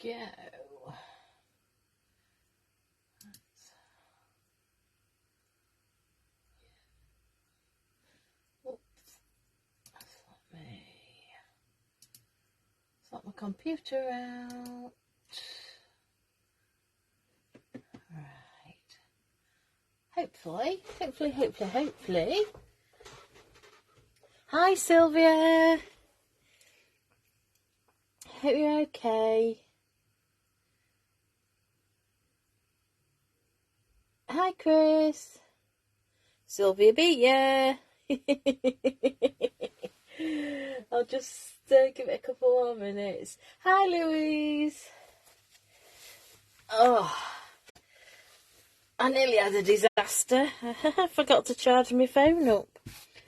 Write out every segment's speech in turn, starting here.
go. Sort my computer out. Right. Hopefully. Hi Sylvia. Hope you're okay. Hi Chris. Sylvia beat ya. I'll just give it a couple more minutes. Hi Louise. Oh, I nearly had a disaster. I forgot to charge my phone up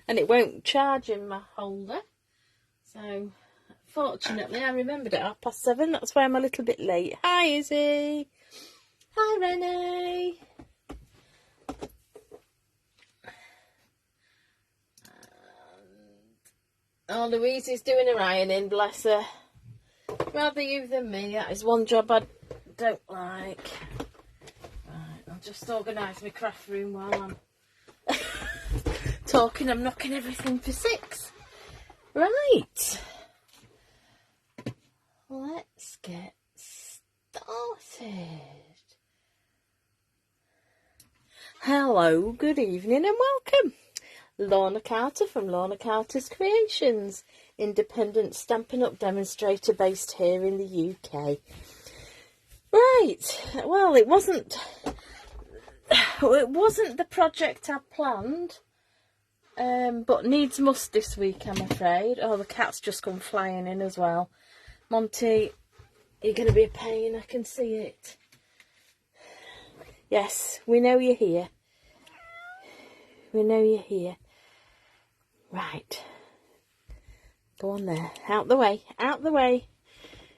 and it won't charge in my holder. So fortunately I remembered at 7:30. That's why I'm a little bit late. Hi Izzy. Hi Renee. Oh, Louise is doing her ironing, bless her. Rather you than me. That is one job I don't like. Right, I'll just organise my craft room while I'm talking. I'm knocking everything for 6. Right. Let's get started. Hello, good evening and welcome. Lorna Carter from Lorna Carter's Creations, independent Stampin' Up demonstrator based here in the UK. Right, well, it wasn't the project I planned, but needs must this week, I'm afraid. Oh, the cat's just come flying in as well. Monty, you're going to be a pain, I can see it. Yes, we know you're here. We know you're here. Right. Go on there. Out the way. Out the way.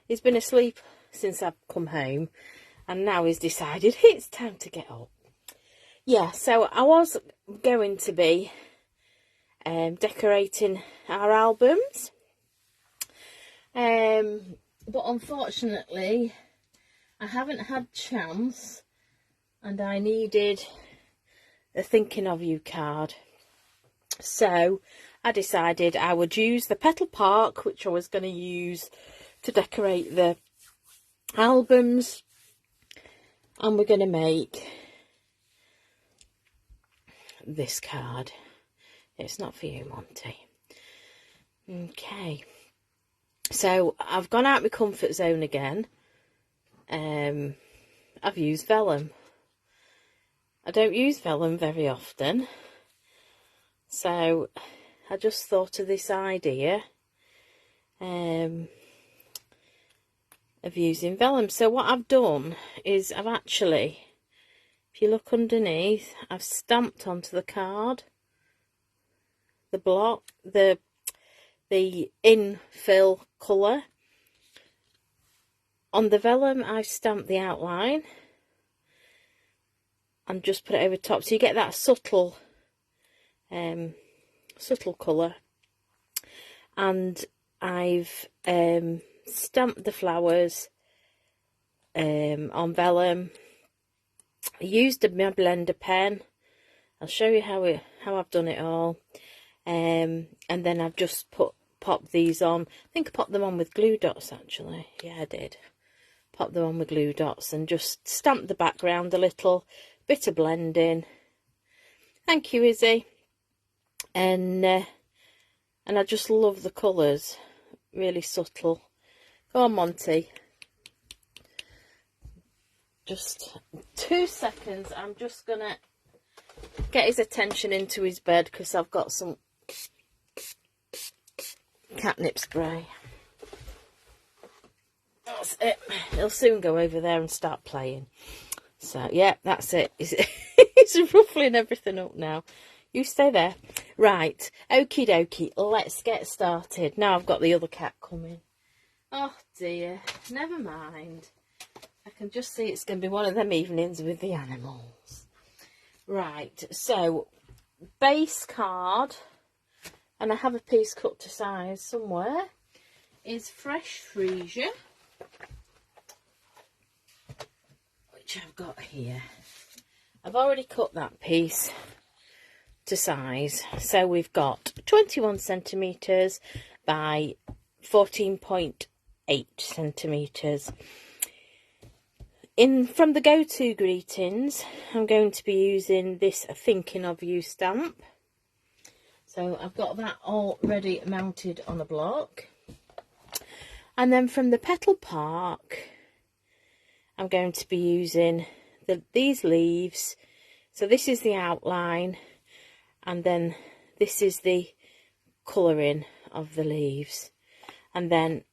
He's been asleep since I've come home. And now he's decided it's time to get up. Yeah, so I was going to be decorating our albums. But unfortunately, I haven't had chance. And I needed a Thinking of You card. So I decided I would use the Petal Park, which I was going to use to decorate the albums, and we're going to make this card. It's not for you, Monty. Okay, so I've gone out of my comfort zone again. I've used Vellum. I don't use Vellum very often. So I just thought of this idea of using Vellum. So what I've done is I've actually, if you look underneath, I've stamped onto the card the block, the infill colour. On the Vellum, I've stamped the outline and just put it over top, so you get that subtle colour. And I've stamped the flowers on Vellum. I used my blender pen. I'll show you how I've done it all. And then I've just popped these on. I think I popped them on with glue dots actually. Yeah, I did. Pop them on with glue dots and just stamp the background a little. Bit of blending. Thank you, Izzy. And I just love the colours. Really subtle. Go on, Monty. Just 2 seconds. I'm just going to get his attention into his bed because I've got some catnip spray. That's it. He'll soon go over there and start playing. So, yeah, that's it. He's ruffling everything up now. You stay there. Right. Okie dokie. Let's get started. Now I've got the other cat coming. Oh, dear. Never mind. I can just see it's going to be one of them evenings with the animals. Right. So, base card, and I have a piece cut to size somewhere, is Fresh Freesia. which I've got here. I've already cut that piece to size, so we've got 21 centimetres by 14.8 centimetres. From the go-to greetings, I'm going to be using this Thinking of You stamp. So I've got that already mounted on a block. And then from the Petal Park, I'm going to be using these leaves. So this is the outline, and then this is the colouring of the leaves. And then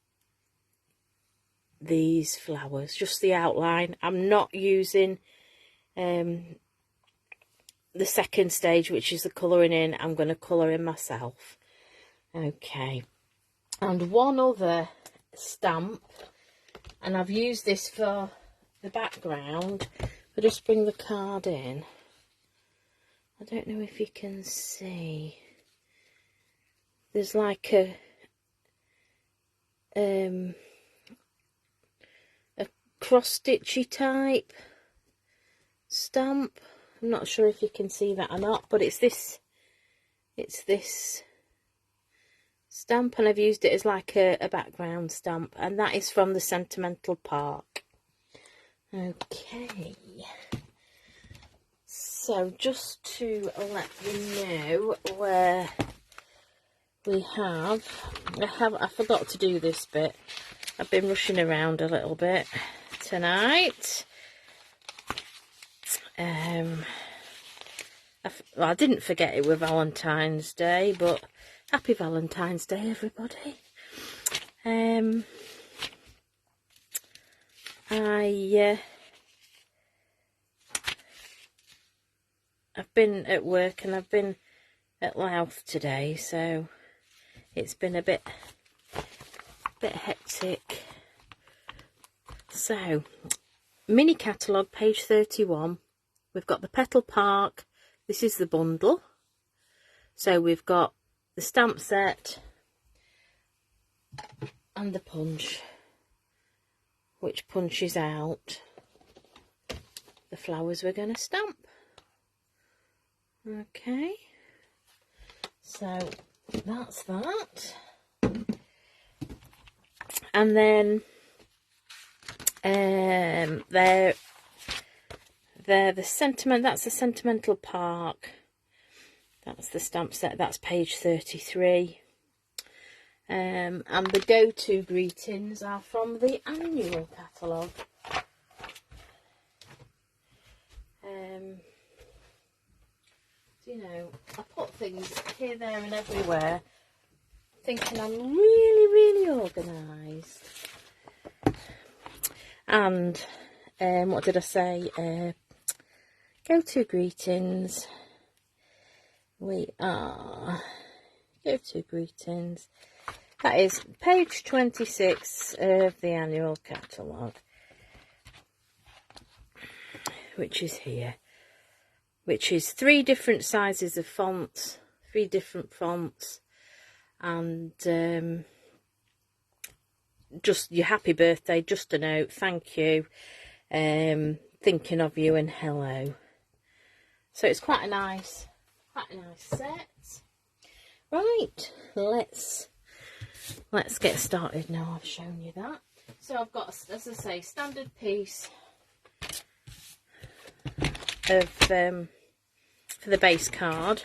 these flowers, just the outline. I'm not using the second stage, which is the colouring in. I'm going to colour in myself. Okay. And one other stamp, and I've used this for the background. I'll just bring the card in. I don't know if you can see. There's like a cross-stitchy type stamp. I'm not sure if you can see that or not, but it's this stamp, and I've used it as like a background stamp, and that is from the Sentimental Park. Okay, so just to let you know where we have, I forgot to do this bit. I've been rushing around a little bit tonight. I didn't forget it with Valentine's Day, but happy Valentine's Day, everybody. I've been at work and I've been at Louth today, so it's been a bit hectic. So, mini catalogue, page 31. We've got the Petal Park. This is the bundle. So we've got the stamp set and the punch, which punches out the flowers we're going to stamp. Okay, so that's that. And then they're the sentiment. That's the Sentimental Park. That's the stamp set. That's page 33. And the go-to greetings are from the annual catalogue. You know, I put things here, there and everywhere, thinking I'm really organised. And what did I say? Go-to greetings. We are go-to greetings. That is page 26 of the annual catalogue, which is here. Which is 3 different sizes of fonts, 3 different fonts, and just your happy birthday, just a note, thank you, thinking of you, and hello. So it's quite a nice set. Right, let's get started now. I've shown you that. So I've got, as I say, standard piece of for the base card,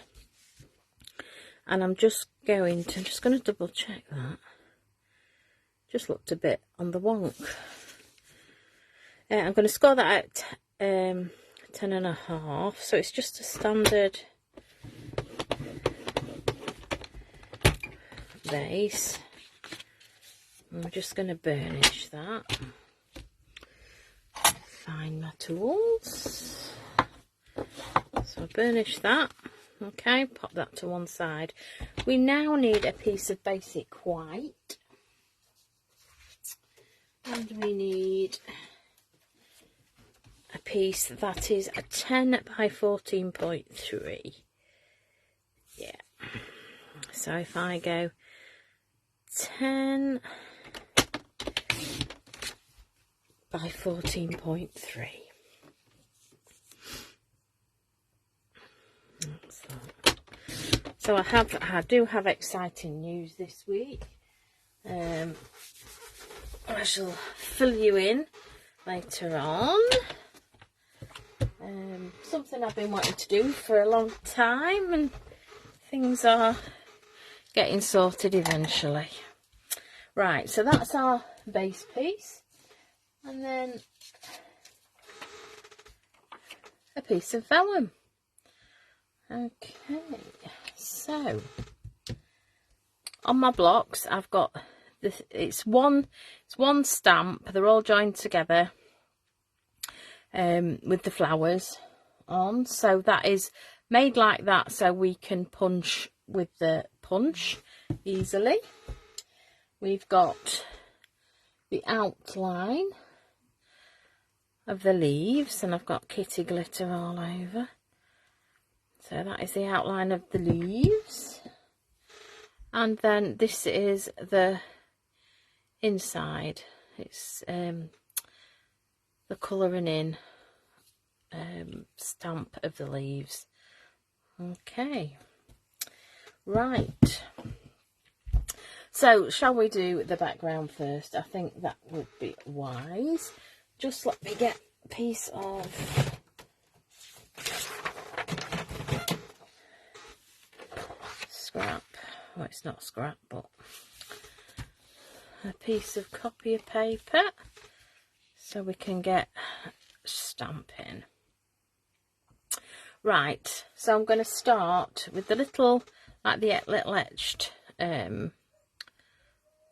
and I'm just going to double check that. Just looked a bit on the wonk. I'm going to score that at 10.5, so it's just a standard base. I'm just going to burnish that. Find my tools. So burnish that. Okay, pop that to one side. We now need a piece of basic white, and we need a piece that is a 10 by 14.3. Yeah. So if I go 10 by 14.3. So I do have exciting news this week. I shall fill you in later on. Something I've been wanting to do for a long time, and things are getting sorted eventually. Right, so that's our base piece, and then a piece of vellum. Okay, so on my blocks I've got this. It's one stamp. They're all joined together with the flowers on. So that is made like that, so we can punch with the punch easily. We've got the outline of the leaves, and I've got kitty glitter all over. So that is the outline of the leaves. And then this is the inside. It's the colouring in stamp of the leaves. Okay, right. So shall we do the background first? I think that would be wise. Just let me get a piece of scrap. Well, it's not scrap, but a piece of copier paper so we can get stamping. Right, so I'm going to start with the little, like the little etched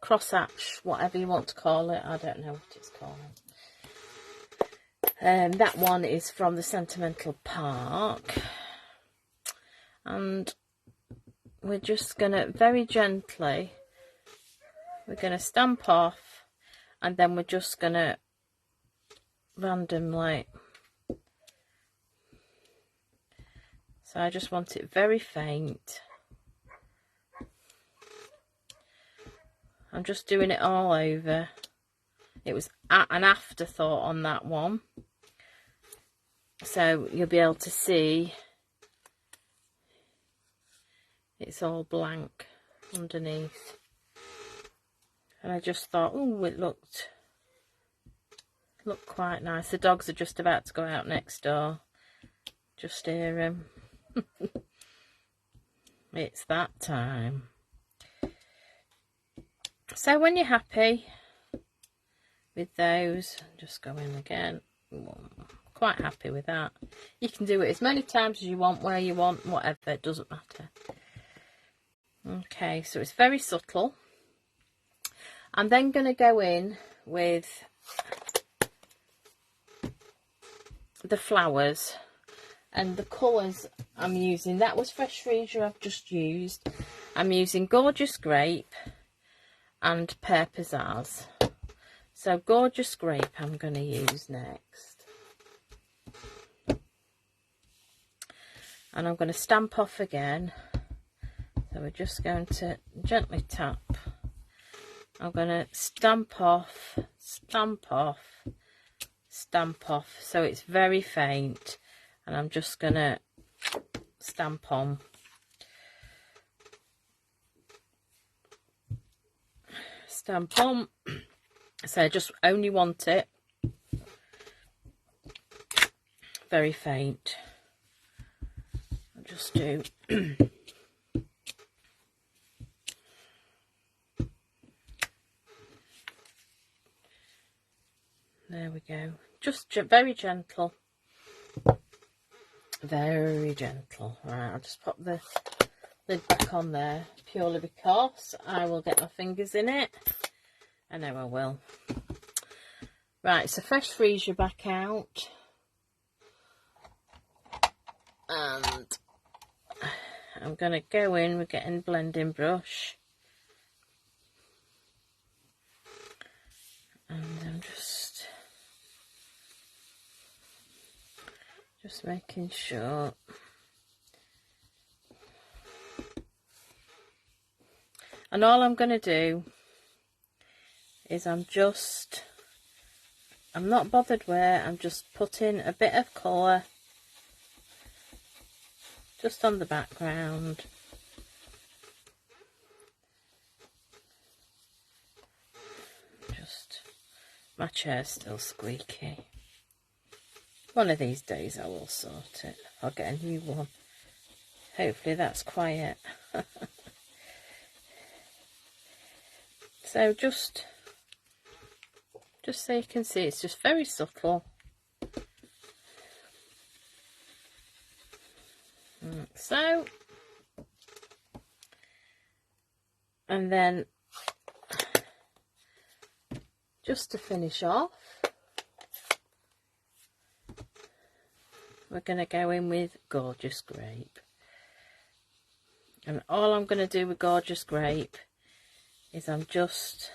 crosshatch, whatever you want to call it. I don't know what it's called. That one is from the Sentimental Park, and we're just going to very gently, we're going to stamp off, and then we're just going to randomly, so I just want it very faint. I'm just doing it all over. It was an afterthought on that one, so you'll be able to see it's all blank underneath. And I just thought, oh, it looked quite nice. The dogs are just about to go out next door. Just hear them. It's that time. So when you're happy with those, just go in again. Quite happy with that. You can do it as many times as you want, where you want, whatever, it doesn't matter. Okay, so it's very subtle. I'm then going to go in with the flowers, and the colours I'm using, that was fresh Freesia I've just used. I'm using Gorgeous Grape and Pear Pizzazz. So Gorgeous Grape I'm going to use next. And I'm going to stamp off again. So we're just going to gently tap. I'm going to stamp off, stamp off, stamp off. So it's very faint. And I'm just going to stamp on. Stamp on. So I just only want it very faint. I'll just do there we go. Just very gentle. Very gentle. Right, I'll just pop the lid back on there purely because I will get my fingers in it. I know I will. Right, so fresh Freesia back out. And I'm going to go in, we're getting blending brush. And I'm just making sure. And all I'm going to do is I'm not bothered where, I'm just putting a bit of colour just on the background, My chair's still squeaky. One of these days I will sort it. I'll get a new one. Hopefully that's quiet. So just so you can see, it's just very subtle. So, and then just to finish off, we're going to go in with Gorgeous Grape. And all I'm going to do with Gorgeous Grape is I'm just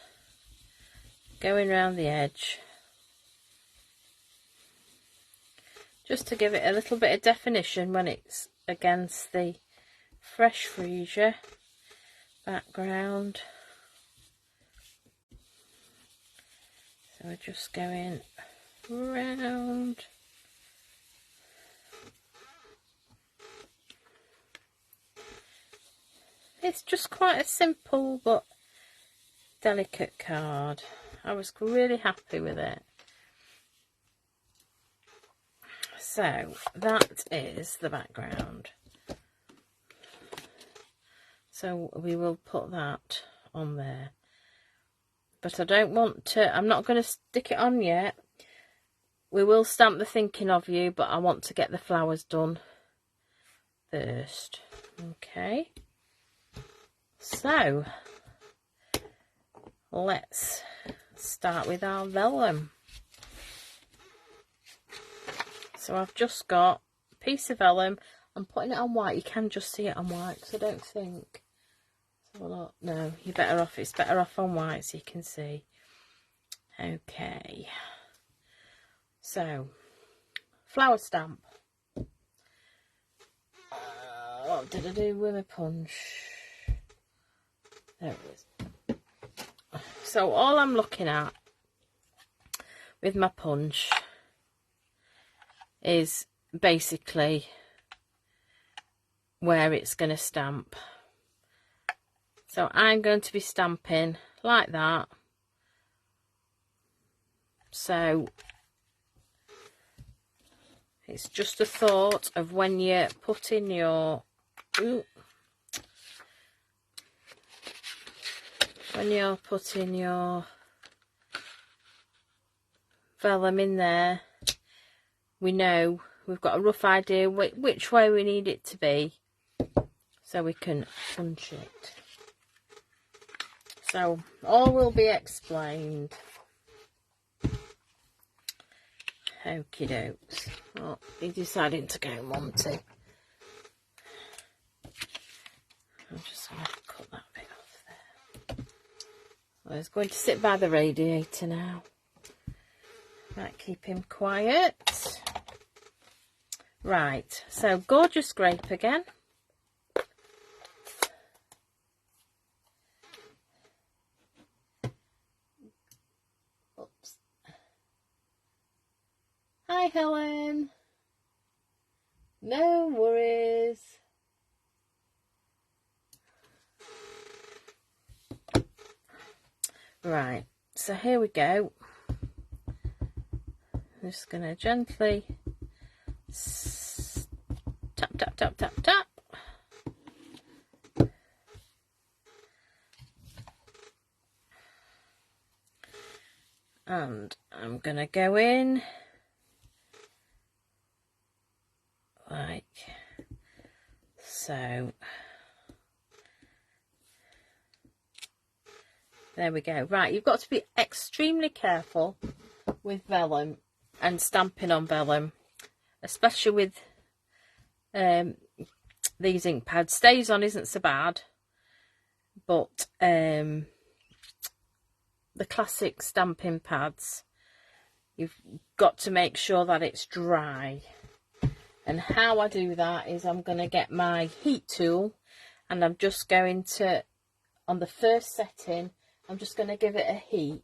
going around the edge, just to give it a little bit of definition when it's against the fresh freesia background. So we're just going round. It's just quite a simple but delicate card. I was really happy with it. So that is the background. So we will put that on there. But I don't want to, I'm not going to stick it on yet. We will stamp the thinking of you, but I want to get the flowers done first. Okay. So let's start with our vellum. So I've just got a piece of vellum. I'm putting it on white. You can just see it on white, because I don't think. Well, no, you're better off. It's better off on white so you can see. Okay. So, flower stamp. What did I do with a punch? There it is. So all I'm looking at with my punch is basically where it's going to stamp. So I'm going to be stamping like that. So it's just a thought of when you're putting your vellum in there, we know we've got a rough idea which way we need it to be, so we can punch it. So all will be explained. Okie dokes. Oh, he's deciding to go Monty. I'm just going to cut that bit off there. Well, he's going to sit by the radiator now. Might keep him quiet. Right, so Gorgeous Grape again. Oops. Hi, Helen. No worries. Right, so here we go. I'm just going to gently tap, tap, tap, tap, tap. And I'm going to go in like so. There we go. Right, you've got to be extremely careful with vellum and stamping on vellum, especially with these ink pads. Stays on isn't so bad, but the classic stamping pads, you've got to make sure that it's dry. And how I do that is I'm going to get my heat tool, and I'm just going to, on the first setting, I'm just going to give it a heat,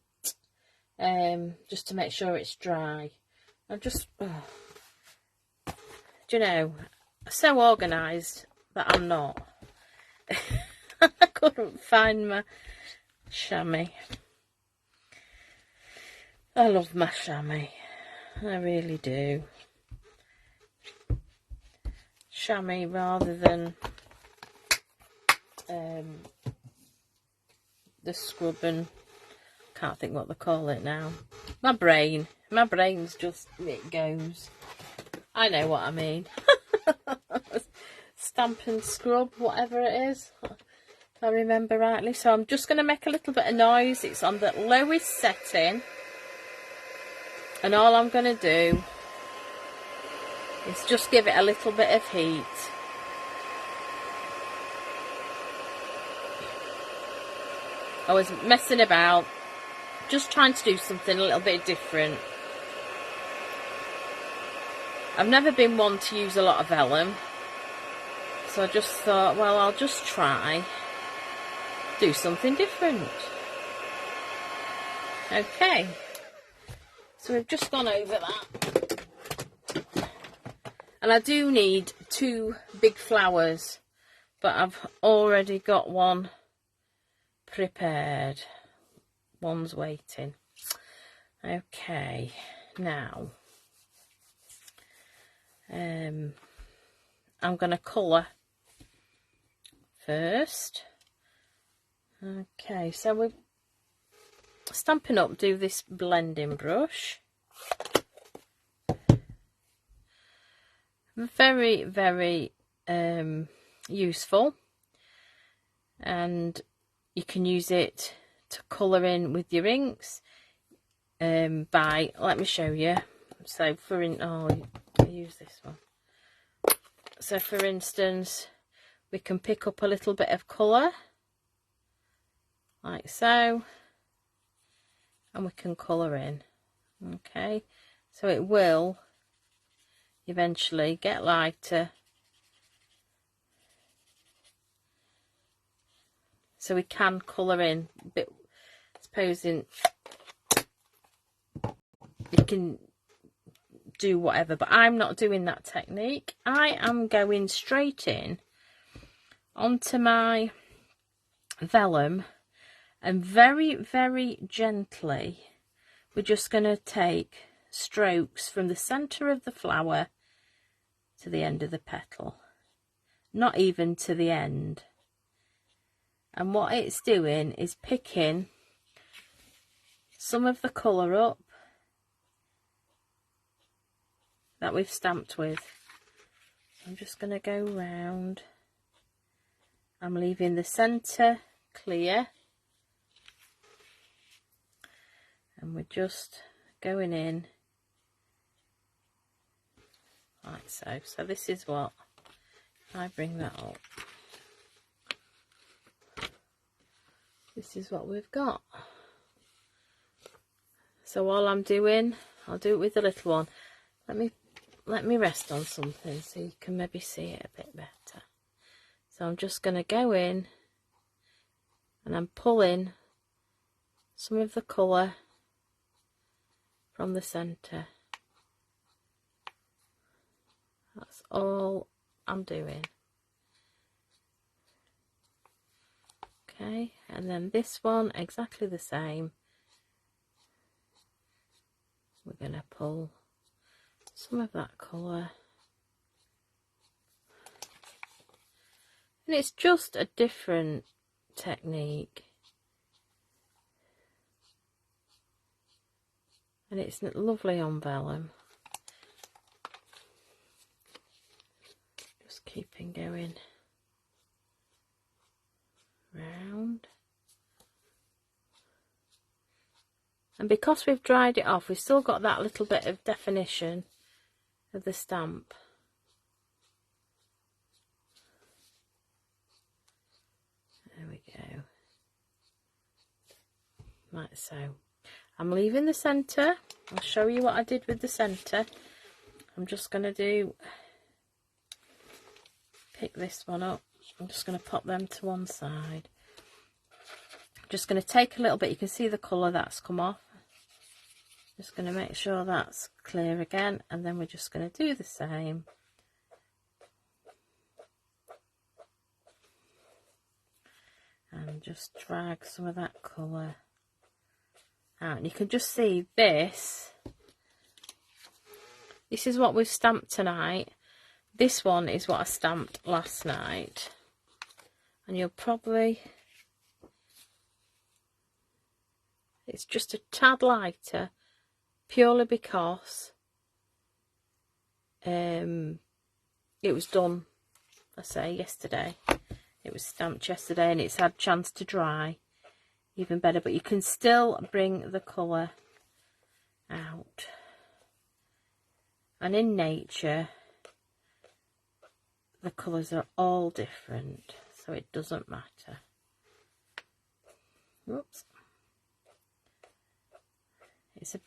just to make sure it's dry. I'm just, do you know, so organised that I'm not. I couldn't find my chamois. I love my chamois, I really do. Chamois rather than the scrub, and can't think what they call it now. My brain's just, it goes. I know what I mean. Stamp and scrub, whatever it is, if I remember rightly. So I'm just going to make a little bit of noise. It's on the lowest setting, and all I'm going to do is just give it a little bit of heat. I was messing about, just trying to do something a little bit different. I've never been one to use a lot of vellum, so I just thought, well, I'll just try do something different. Okay, so we've just gone over that, and I do need 2 big flowers, but I've already got one prepared. One's waiting. Okay, now I'm going to colour first. Okay, so we're Stampin' Up do this blending brush. Very, very useful, and you can use it to colour in with your inks by, let me show you. So for I use this one. So for instance, we can pick up a little bit of colour like so, and we can colour in. Okay, so it will eventually get lighter, so we can colour in a bit. Supposing you can do whatever, but I'm not doing that technique. I am going straight in onto my vellum, and very, very gently we're just going to take strokes from the centre of the flower to the end of the petal, not even to the end. And what it's doing is picking some of the colour up that we've stamped with. I'm just going to go round. I'm leaving the centre clear, and we're just going in like so. So this is what, I bring that up, this is what we've got. So all I'm doing, I'll do it with the little one. Let me rest on something so you can maybe see it a bit better. So I'm just going to go in, and I'm pulling some of the colour from the centre. That's all I'm doing. Okay, and then this one exactly the same. We're going to pull some of that colour, and it's just a different technique, and it's lovely on vellum. Just keeping going round. And because we've dried it off, we've still got that little bit of definition of the stamp. There we go. Like so. I'm leaving the centre. I'll show you what I did with the centre. I'm just going to pick this one up. I'm just going to pop them to one side. I'm just going to take a little bit. You can see the colour that's come off. Just going to make sure that's clear again, and then we're just going to do the same. And just drag some of that colour out. And you can just see this. This is what we've stamped tonight. This one is what I stamped last night. And you'll probably... It's just a tad lighter, purely because it was done, I say, yesterday. It was stamped yesterday and it's had a chance to dry even better. But you can still bring the colour out. And in nature, the colours are all different, so it doesn't matter. Oops.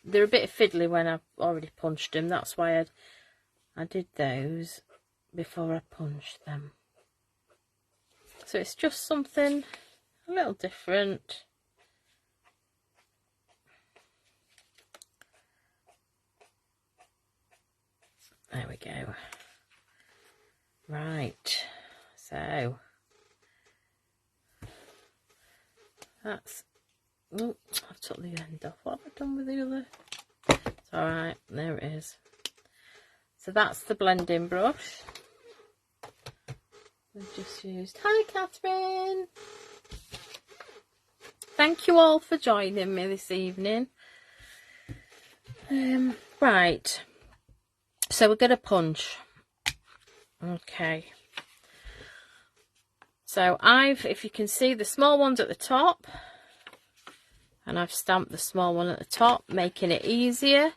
They're a bit fiddly when I've already punched them. That's why I did those before I punched them. So it's just something a little different. There we go. Right, so that's... Oh, I've took the end off. What have I done with the other? It's alright, there it is. So that's the blending brush. We've just used... Hi, Catherine! Thank you all for joining me this evening. Right, so we're going to punch. Okay. So if you can see the small ones at the top, and I've stamped the small one at the top, making it easier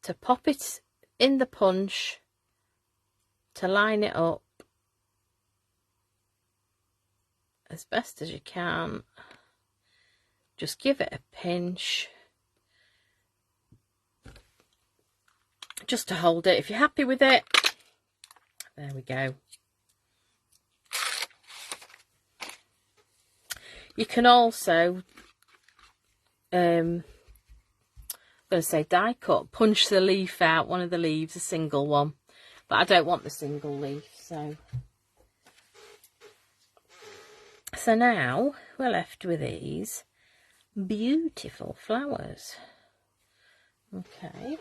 to pop it in the punch, to line it up as best as you can. Just give it a pinch, just to hold it. If you're happy with it, there we go. You can also I'm going to say die cut, punch the leaf out, one of the leaves, a single one, but I don't want the single leaf. So now we're left with these beautiful flowers. Okay,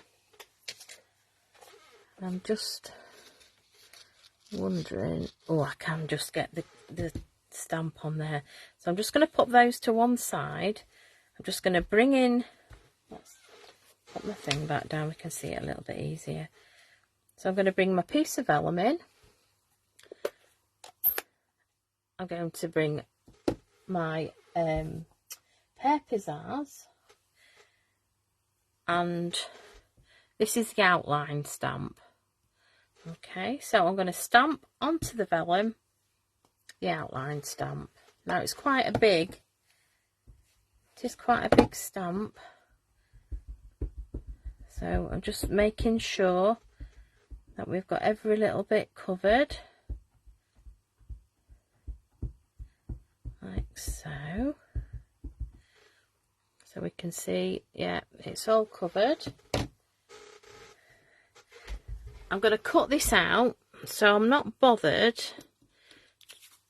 I'm just wondering, oh, I can just get the stamp on there, so I'm just going to put those to one side. I'm just going to bring in, let's put my thing back down, we can see it a little bit easier. So I'm going to bring my piece of vellum in. I'm going to bring my pear pizzazz, and this is the outline stamp. Okay, so I'm going to stamp onto the vellum the outline stamp. Now it's quite a big, it is quite a big stamp, so I'm just making sure that we've got every little bit covered, like so. So we can see, yeah, it's all covered. I'm going to cut this out, so I'm not bothered.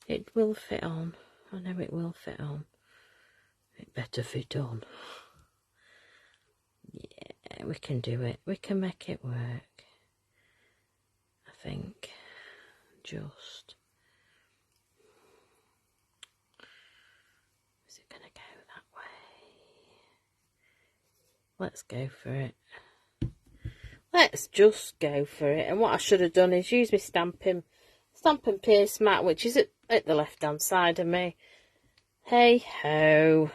It will fit on. I know it will fit on. It better fit on. Yeah, we can do it. We can make it work. I think. Just. Is it going to go that way? Let's go for it. Let's just go for it. And what I should have done is use my Stampin' Pierce mat, which is at the left hand side of me. Hey ho,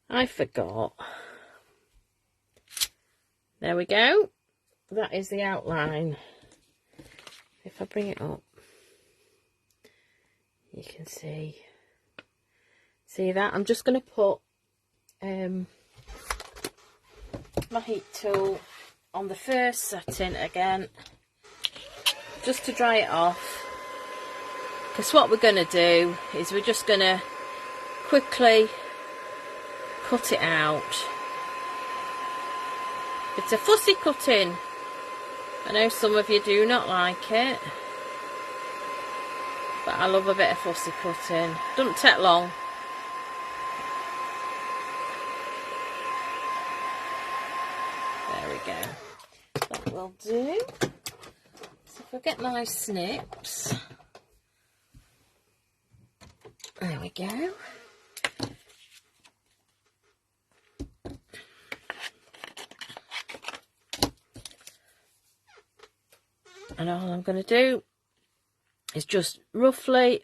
I forgot. There we go. That is the outline. If I bring it up, you can see that. I'm just going to put my heat tool on the first setting again, just to dry it off, because what we're going to do is we're just going to quickly cut it out. It's a fussy cutting. I know some of you do not like it, but I love a bit of fussy cutting. Doesn't take long. go. That will do. So if I get my snips, there we go. And all I'm going to do is just roughly,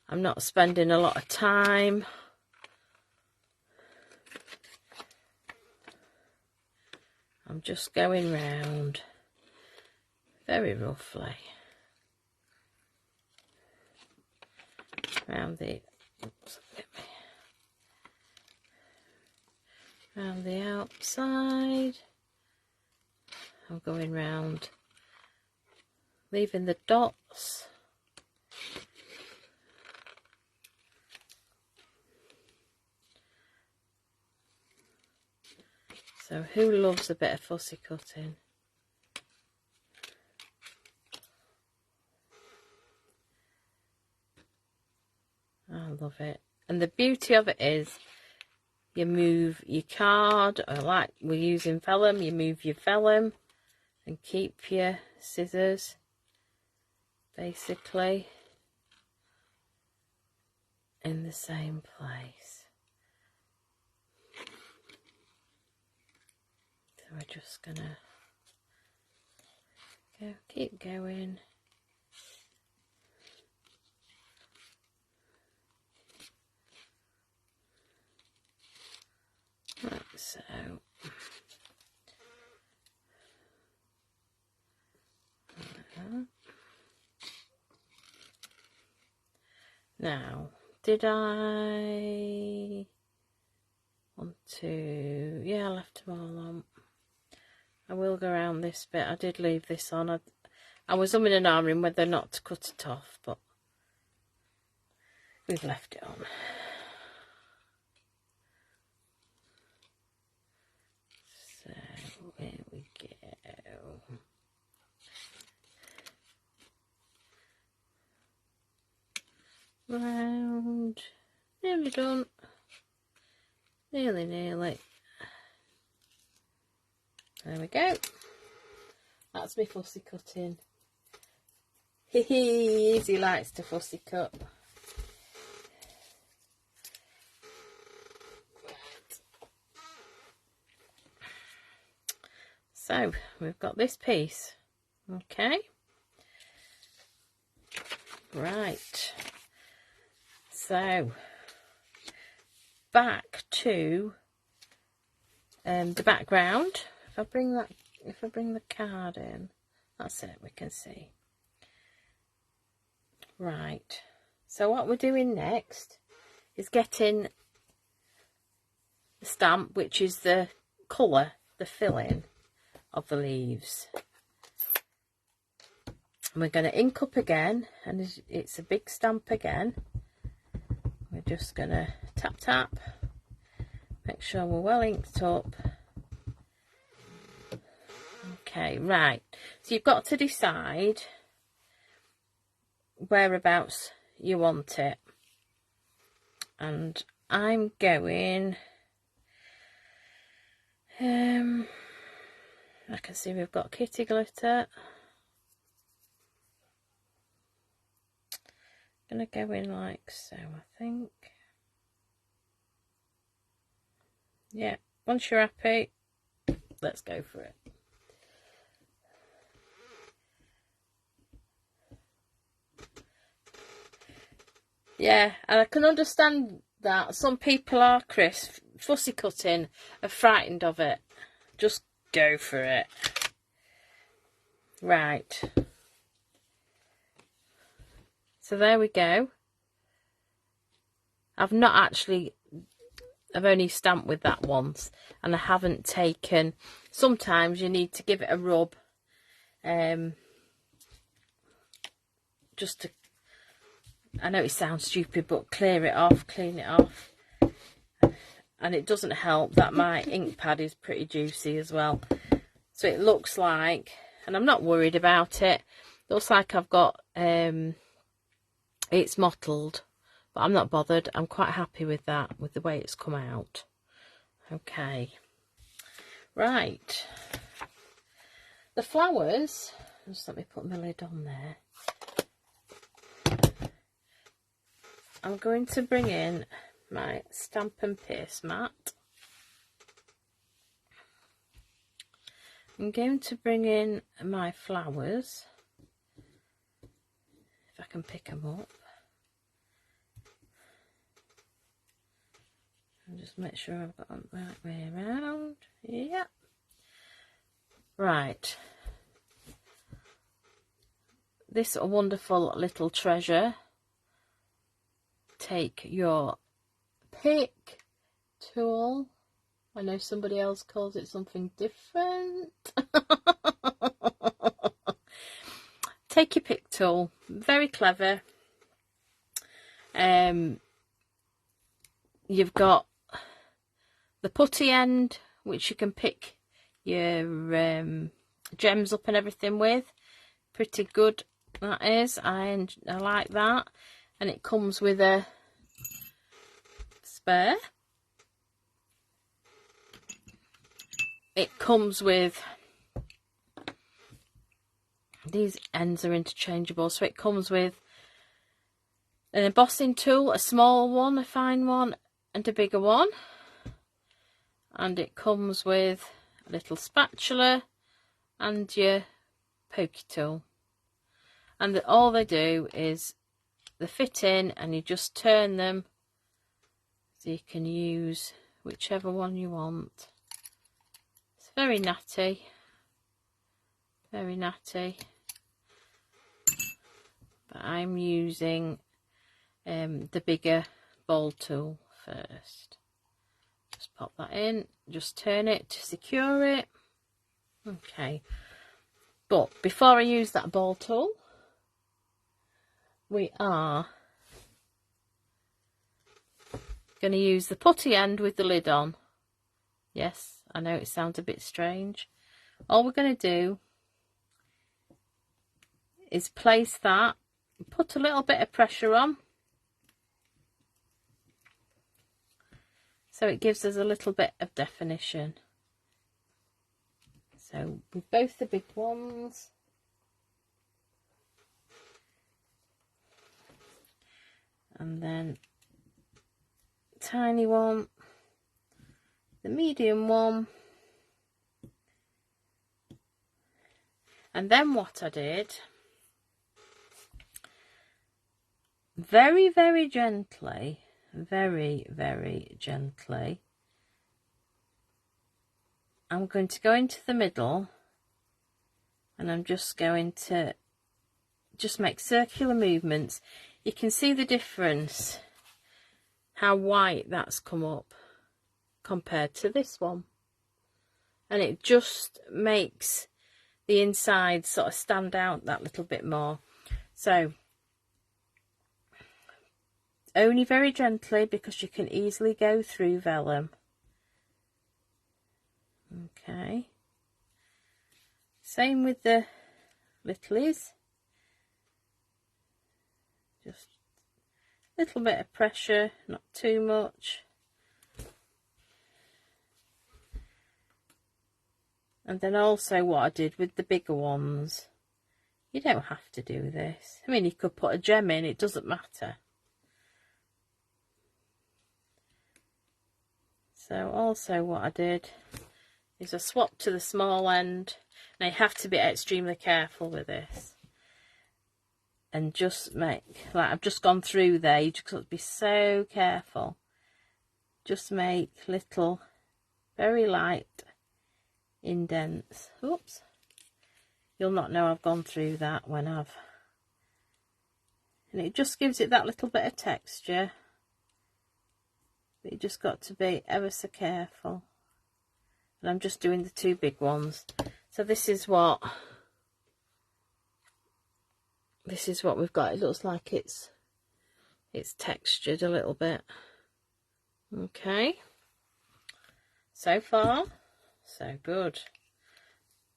I'm not spending a lot of time. I'm just going round very roughly around the, oops, around the outside. I'm going round, leaving the dots. So who loves a bit of fussy cutting? I love it. And the beauty of it is you move your card, or like we're using vellum, you move your vellum and keep your scissors basically in the same place. So we're just gonna go, keep going. Like so. Now, did I want to? Yeah, I left them all on. I will go around this bit. I did leave this on. I was umming and ahhing whether or not to cut it off, but we've left it on. So, here we go. Round, nearly done, nearly. There we go. That's me fussy cutting. Easy likes to fussy cut. So we've got this piece, okay, right. So back to the background. If I bring the card in, that's it, we can see. Right. So what we're doing next is getting the stamp, which is the colour, the filling of the leaves. And we're going to ink up again, and it's a big stamp again. We're just going to tap tap, make sure we're well inked up. Okay, right, so you've got to decide whereabouts you want it, and I'm going, I can see we've got kitty glitter. Gonna go in like so, I think. Yeah, once you're happy, let's go for it. Yeah, and I can understand that some people are, Chris, fussy cutting, are frightened of it. Just go for it. Right. So there we go. I've only stamped with that once, and I haven't taken, sometimes you need to give it a rub, just to, I know it sounds stupid, but clear it off, clean it off. And it doesn't help that my ink pad is pretty juicy as well. So it looks like, and I'm not worried about it, looks like I've got, it's mottled, but I'm not bothered. I'm quite happy with that, with the way it's come out. Okay. Right, the flowers, just let me put my lid on there. I'm going to bring in my Stampin' Paste mat. I'm going to bring in my flowers, if I can pick them up. And just make sure I've got them the right way around. Yeah. Right. This wonderful little treasure. Take your pick tool. I know somebody else calls it something different. Take your pick tool. Very clever. You've got the putty end, which you can pick your gems up and everything with. Pretty good, that is. I like that. And it comes with a spare. It comes with, these ends are interchangeable, so it comes with an embossing tool, a small one, a fine one, and a bigger one. And it comes with a little spatula and your pokey tool. And all they do is they fit in, and you just turn them so you can use whichever one you want. It's very natty, very natty. But I'm using the bigger ball tool first. Just pop that in, just turn it to secure it. Okay, but before I use that ball tool, we are going to use the putty end with the lid on. Yes, I know it sounds a bit strange. All we're going to do is place that, put a little bit of pressure on, so it gives us a little bit of definition. So with both the big ones, and then tiny one, the medium one, and then what I did, very, very gently, very, very gently, I'm going to go into the middle, and I'm just going to just make circular movements. You can see the difference, how white that's come up compared to this one, and it just makes the inside sort of stand out that little bit more. So only very gently, because you can easily go through vellum. Okay, same with the littlies, just a little bit of pressure, not too much. And then also what I did with the bigger ones, you don't have to do this. I mean, you could put a gem in, it doesn't matter. So also what I did is I swapped to the small end. Now you have to be extremely careful with this, and just make, like I've just gone through there, you just got to be so careful. Just make little, very light indents. Oops, you'll not know I've gone through that when I've, and it just gives it that little bit of texture, but you just got to be ever so careful. And I'm just doing the two big ones. So this is what we've got. It looks like it's textured a little bit. Okay, so far so good.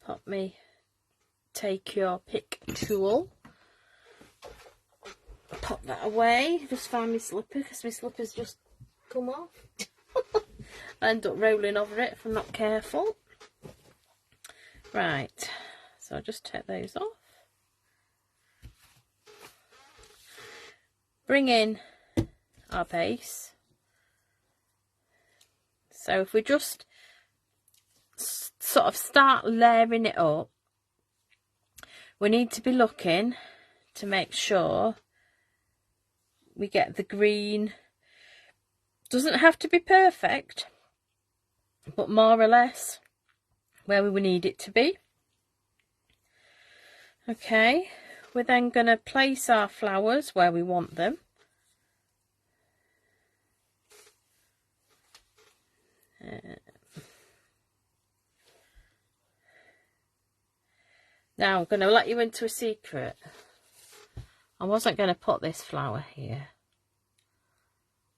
Pop me, take your pick tool, pop that away. Just find my slipper, because my slipper's just come off. I end up rolling over it if I'm not careful. Right, so I'll just take those off. Bring in our base. So if we just sort of start layering it up, we need to be looking to make sure we get the green. Doesn't have to be perfect, but more or less where we need it to be. Okay, we're then going to place our flowers where we want them. Now I'm going to let you into a secret. I wasn't going to put this flower here.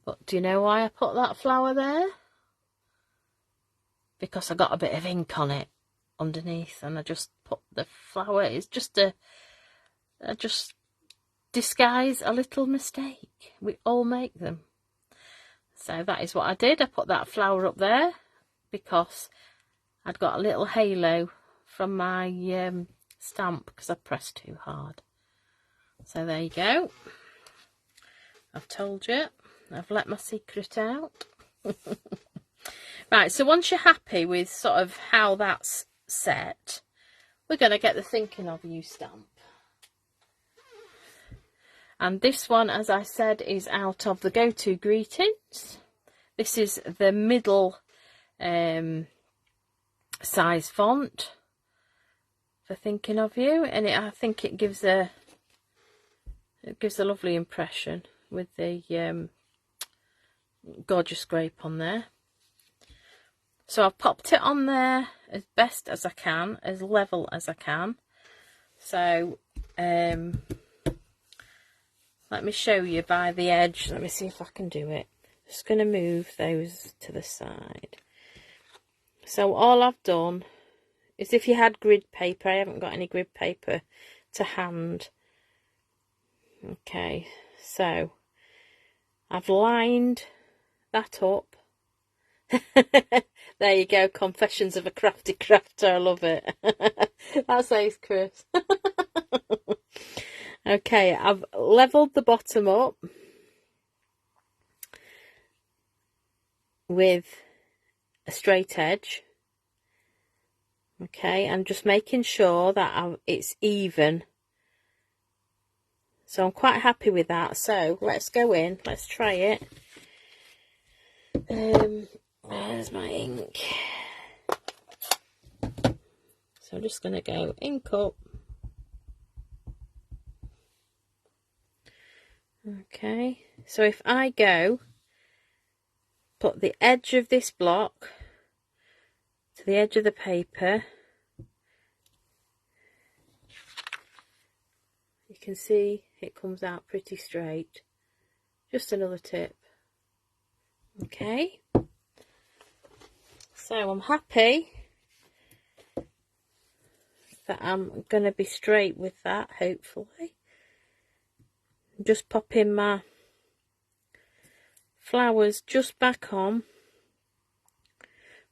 But do you know why I put that flower there? Because I got a bit of ink on it underneath and I just put the flower. It's just I just disguise a little mistake. We all make them. So that is what I did. I put that flower up there because I'd got a little halo from my stamp because I pressed too hard. So there you go. I've told you. I've let my secret out. Right, so once you're happy with sort of how that's set, we're going to get the Thinking of You stamp. And this one, as I said, is out of the Go To Greetings. This is the middle size font for Thinking of You, and I think it gives a lovely impression with the gorgeous grape on there. So I've popped it on there as best as I can, as level as I can. So let me show you by the edge. Let me see if I can do it. Just going to move those to the side. So all I've done is, if you had grid paper, I haven't got any grid paper to hand. Okay, so I've lined that up. There you go, Confessions of a Crafty Crafter. I love it. That's ace, Chris. Okay, I've levelled the bottom up with a straight edge. Okay, I'm just making sure that it's even. So I'm quite happy with that. So let's go in, let's try it. There's my ink. So I'm just going to go ink up. Okay, so if I go put the edge of this block to the edge of the paper, you can see it comes out pretty straight. Just another tip. Okay, so I'm happy that I'm going to be straight with that, hopefully. Just popping my flowers just back on,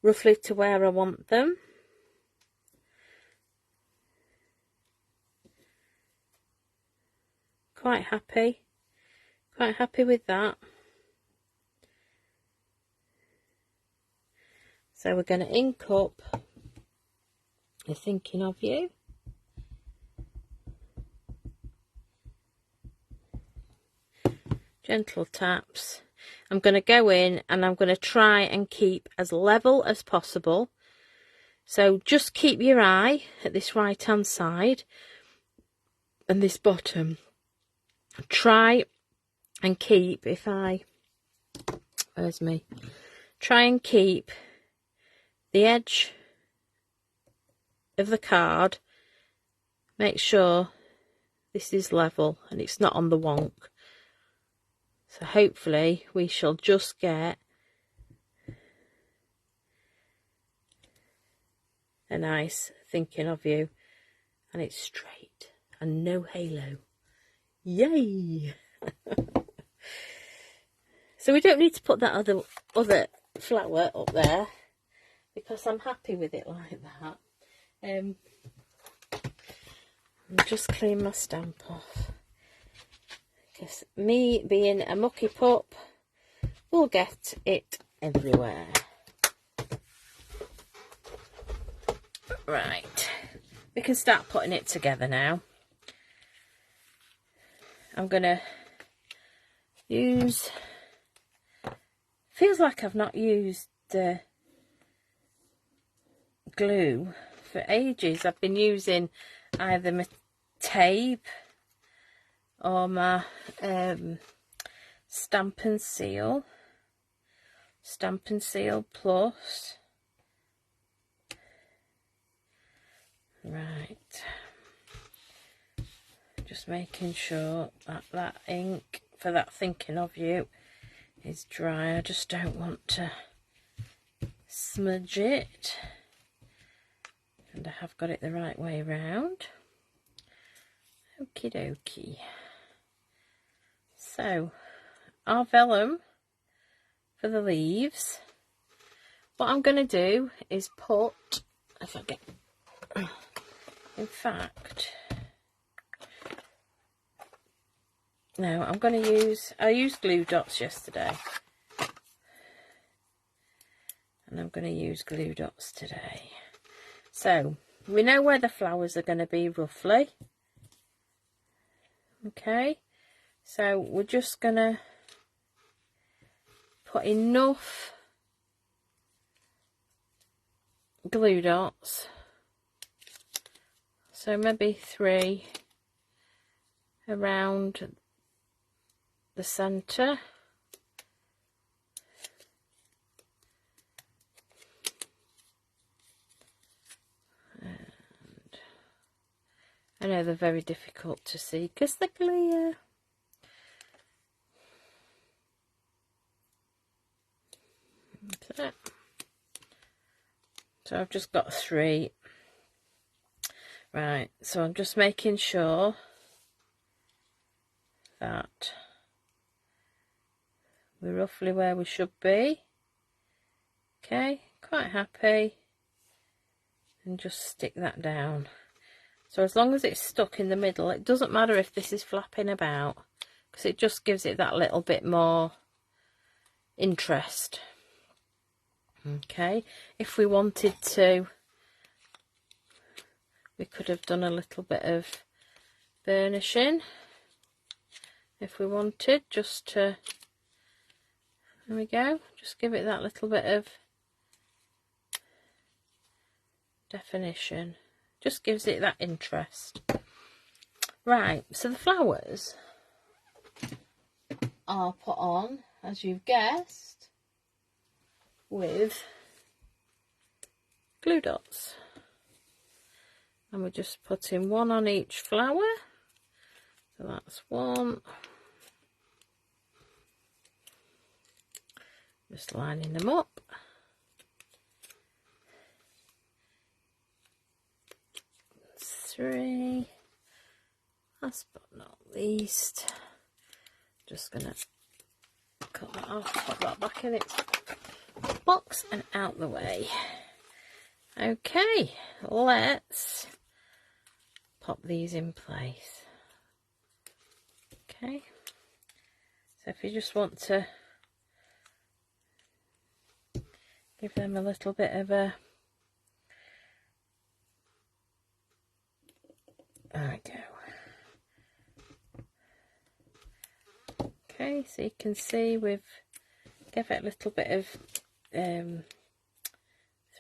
roughly to where I want them. Quite happy with that. So we're going to ink up the Thinking of You. Gentle taps. I'm going to go in and I'm going to try and keep as level as possible. So just keep your eye at this right hand side and this bottom. Try and keep, try and keep the edge of the card. Make sure this is level and it's not on the wonk. So hopefully we shall just get a nice Thinking of You, and it's straight and no halo. Yay! So we don't need to put that other flower up there because I'm happy with it like that. just clean my stamp off, because me being a mucky pup will get it everywhere. Right, we can start putting it together now. I'm gonna use, feels like I've not used glue for ages. I've been using either my tape or my Stampin' Seal Plus. Right, just making sure that that ink for that Thinking of You is dry. I just don't want to smudge it, and I have got it the right way round. Okie dokie. So our vellum for the leaves, what I'm going to do is put, if I get, in fact, no, I'm going to use, I used glue dots yesterday, and I'm going to use glue dots today. So we know where the flowers are going to be roughly. Okay, so we're just going to put enough glue dots, so maybe 3 around the centre, and I know they're very difficult to see because they're clear. So I've just got 3. Right, so I'm just making sure that we're roughly where we should be. Okay, quite happy, and just stick that down. So as long as it's stuck in the middle, it doesn't matter if this is flapping about, because it just gives it that little bit more interest. Okay, if we wanted to, we could have done a little bit of burnishing if we wanted, just to, there we go, just give it that little bit of definition, just gives it that interest. Right, so the flowers are put on, as you've guessed, with glue dots, and we're just putting 1 on each flower. So that's 1, just lining them up, 3, last but not least, just gonna cut that off, put that back in its box and out the way. Okay, let's pop these in place. Okay, so if you just want to give them a little bit of a, there we go. Okay, so you can see we've give it a little bit of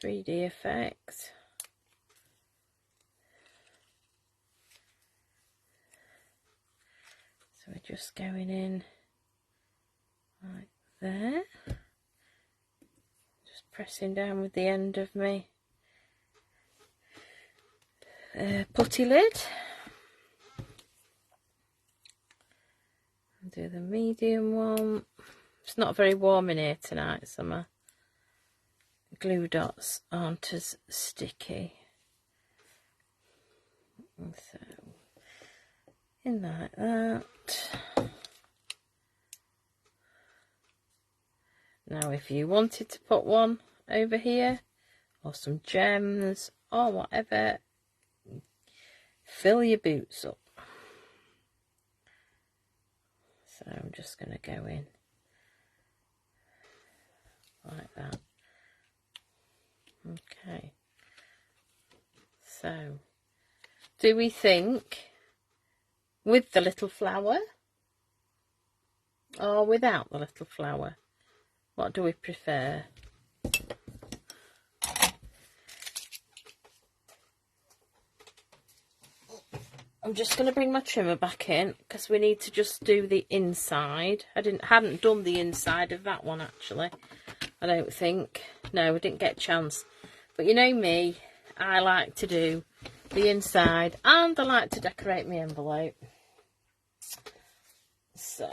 3D effect. So we're just going in like there, just pressing down with the end of my putty lid. I'll do the medium one. It's not very warm in here tonight, so my glue dots aren't as sticky. And so in like that. Now if you wanted to put one over here, or some gems, or whatever. Fill your boots up. So I'm just going to go in like that. Okay. So, do we think with the little flower or without the little flower? What do we prefer? I'm just going to bring my trimmer back in because we need to just do the inside. I hadn't done the inside of that one actually. I don't think. No, we didn't get a chance. But you know me, I like to do the inside and I like to decorate my envelope. So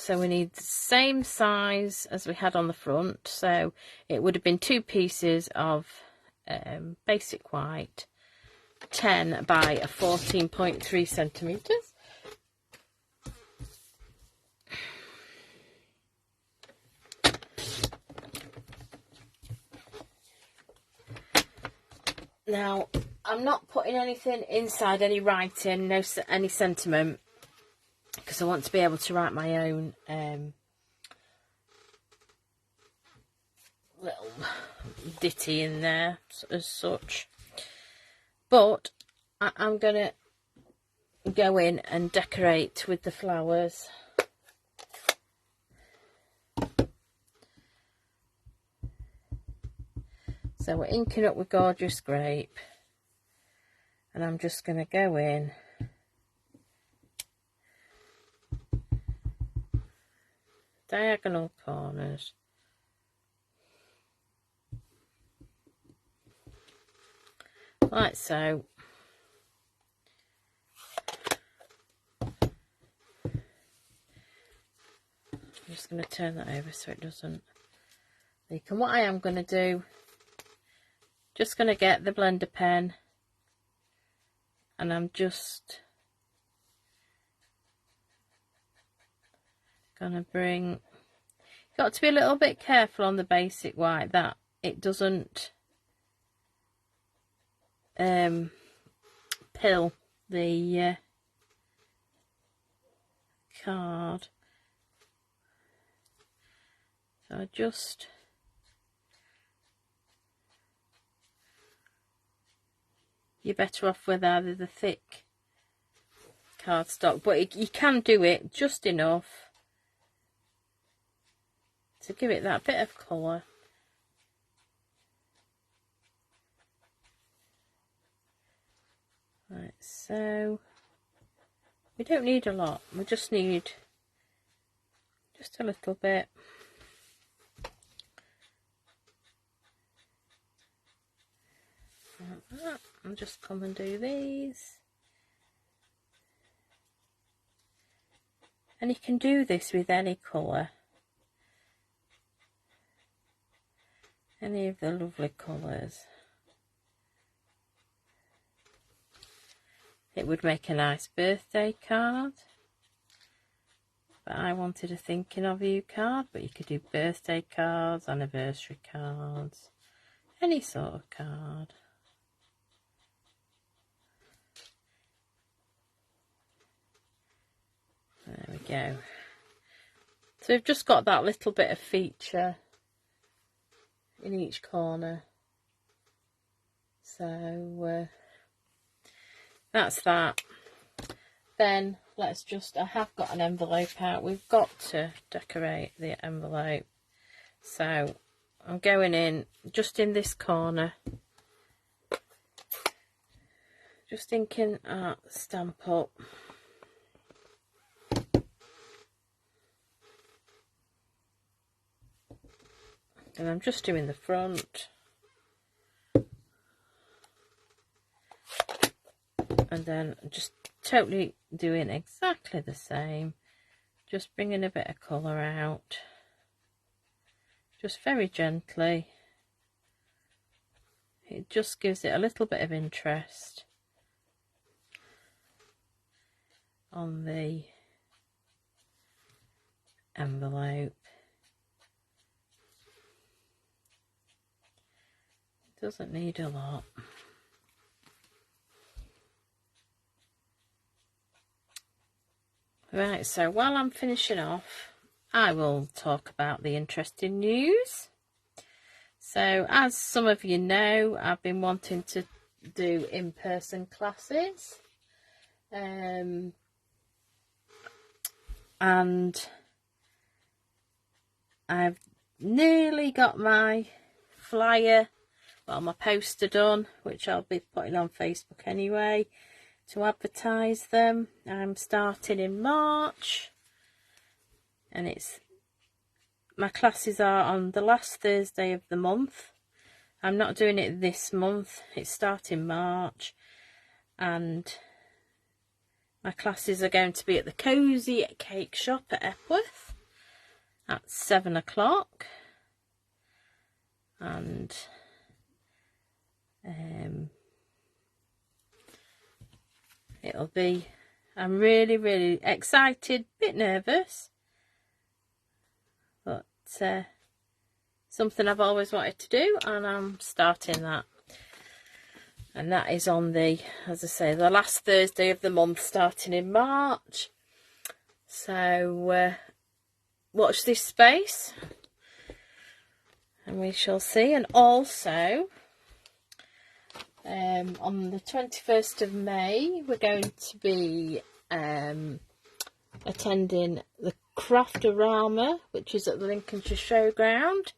we need the same size as we had on the front. So it would have been 2 pieces of basic white, 10 by 14.3 centimeters. Now, I'm not putting anything inside, any writing, any sentiment, because I want to be able to write my own little ditty in there as such. But I'm going to go in and decorate with the flowers. So we're inking up with Gorgeous Grape, and I'm just going to go in diagonal corners, like so. I'm just going to turn that over so it doesn't leak. And what I am going to do, just going to get the blender pen, and I'm just going to bring, got to be a little bit careful on the basic white that it doesn't pill the card. So I just you're better off with either the thick cardstock, but you can do it just enough to give it that bit of colour. Right, so we don't need a lot, we just need just a little bit. Like that. I'll just come and do these. And you can do this with any colour. Any of the lovely colours. It would make a nice birthday card. But I wanted a thinking of you card, but you could do birthday cards, anniversary cards, any sort of card. There we go. So we've just got that little bit of feature in each corner. So that's that. Then let's just, I have got an envelope out. We've got to decorate the envelope. So I'm going in just in this corner. Just inking Stamp Up. And I'm just doing the front. And then just totally doing exactly the same. Just bringing a bit of colour out. Just very gently. It just gives it a little bit of interest on the envelope. doesn't need a lot. Right, so while I'm finishing off, I will talk about the interesting news. So, as some of you know, I've been wanting to do in-person classes. And I've nearly got my flyer, well, my poster done, which I'll be putting on Facebook anyway, to advertise them. I'm starting in March, and my classes are on the last Thursday of the month. I'm not doing it this month, it's starting March, and my classes are going to be at the Cozy Cake Shop at Epworth at 7 o'clock. And it'll be, I'm really excited, bit nervous, but something I've always wanted to do, and I'm starting that. And that is on the, as I say, the last Thursday of the month, starting in March. So watch this space and we shall see. And also on the 21st of May, we're going to be attending the Craftorama, which is at the Lincolnshire Showground.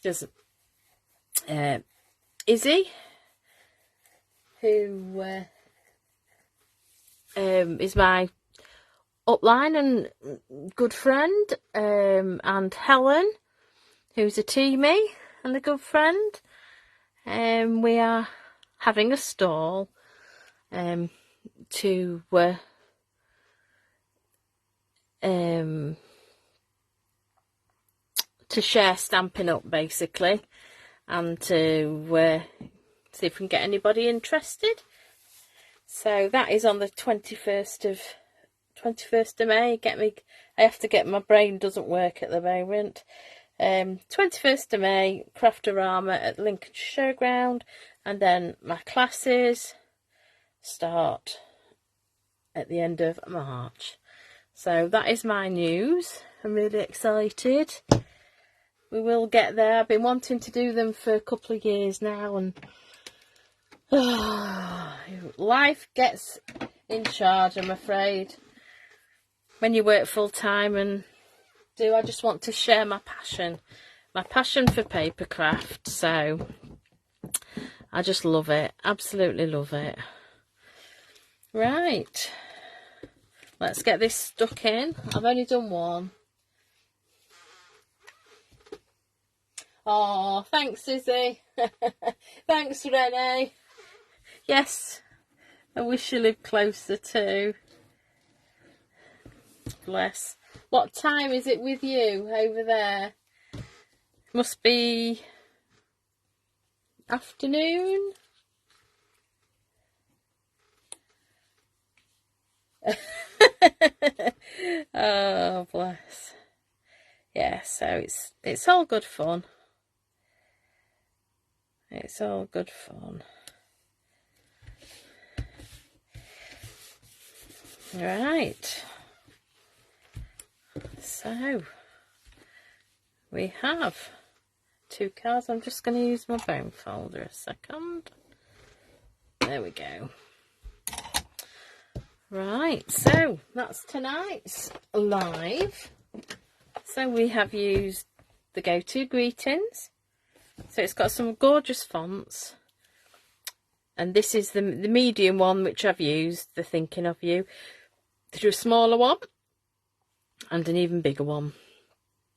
There's Izzy, who is my upline and good friend, and Helen, who's a teamie and a good friend. We are having a stall to share Stampin' Up, basically, and to see if we can get anybody interested. So that is on the 21st of May. I have to get, my brain doesn't work at the moment. 21st of May, Craftorama at Lincolnshire Showground, and then my classes start at the end of March. So that is my news. I'm really excited. We will get there. I've been wanting to do them for a couple of years now, and life gets in charge, I'm afraid, when you work full time. And I just want to share my passion for paper craft. So I just love it, absolutely love it. Right, let's get this stuck in. I've only done one. Oh, thanks, Izzy. Thanks, Renee. Yes, I wish you lived closer too. Bless. What time is it with you over there? Must be afternoon. Oh, bless. Yeah, so it's all good fun. It's all good fun. Right. So we have 2 cards. I'm just going to use my bone folder a second. There we go. Right, so that's tonight's live. So we have used the Go-To Greetings. So it's got some gorgeous fonts. And this is the medium one, which I've used, the Thinking of You. There's a smaller one and an even bigger one.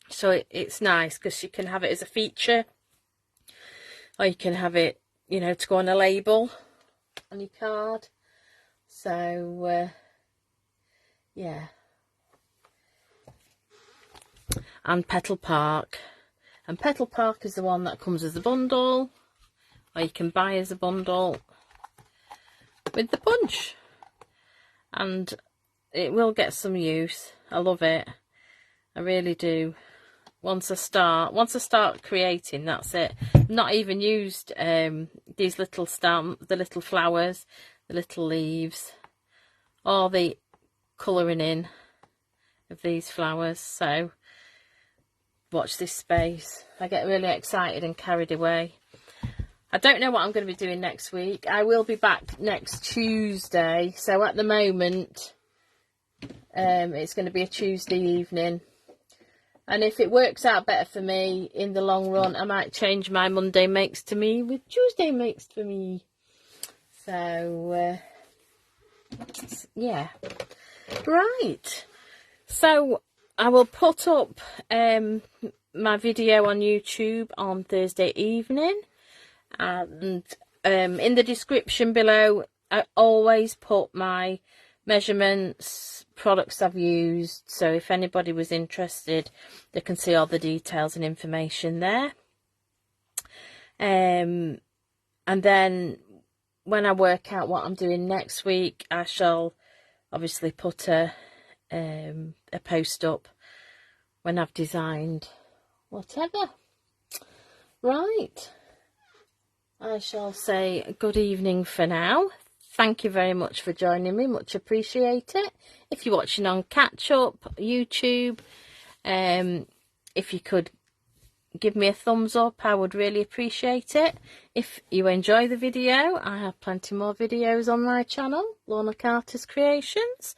So it's nice because you can have it as a feature, or you can have it, you know, to go on a label on your card. So yeah. And Petal Park. And Petal Park is the one that comes as a bundle, or you can buy as a bundle with the punch. And it will get some use. I love it. I really do. once I start creating, that's it. Not even used these little the little flowers, the little leaves, or the colouring in of these flowers. So watch this space. I get really excited and carried away. I don't know what I'm going to be doing next week. I will be back next Tuesday. So at the moment, it's going to be a Tuesday evening. And if it works out better for me in the long run, I might change my Monday makes to me with Tuesday makes for me. So, yeah. Right. So, I will put up my video on YouTube on Thursday evening. And in the description below, I always put my measurements, products I've used, so if anybody was interested, they can see all the details and information there. And then when I work out what I'm doing next week, I shall obviously put a post up when I've designed whatever. Right, I shall say good evening for now. Thank you very much for joining me, much appreciate it. If you're watching on Catch Up, YouTube, if you could give me a thumbs up, I would really appreciate it. If you enjoy the video, I have plenty more videos on my channel, Lorna Carter's Creations.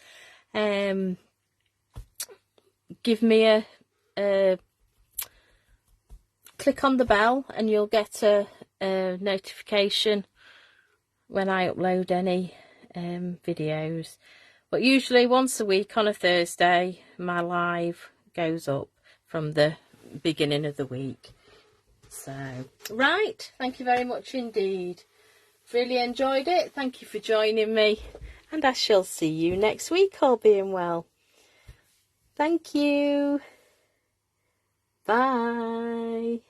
Give me a click on the bell and you'll get a notification when I upload any videos. But usually once a week on a Thursday, my live goes up from the beginning of the week. So, right, thank you very much indeed. Really enjoyed it. Thank you for joining me. And I shall see you next week, all being well. Thank you. Bye.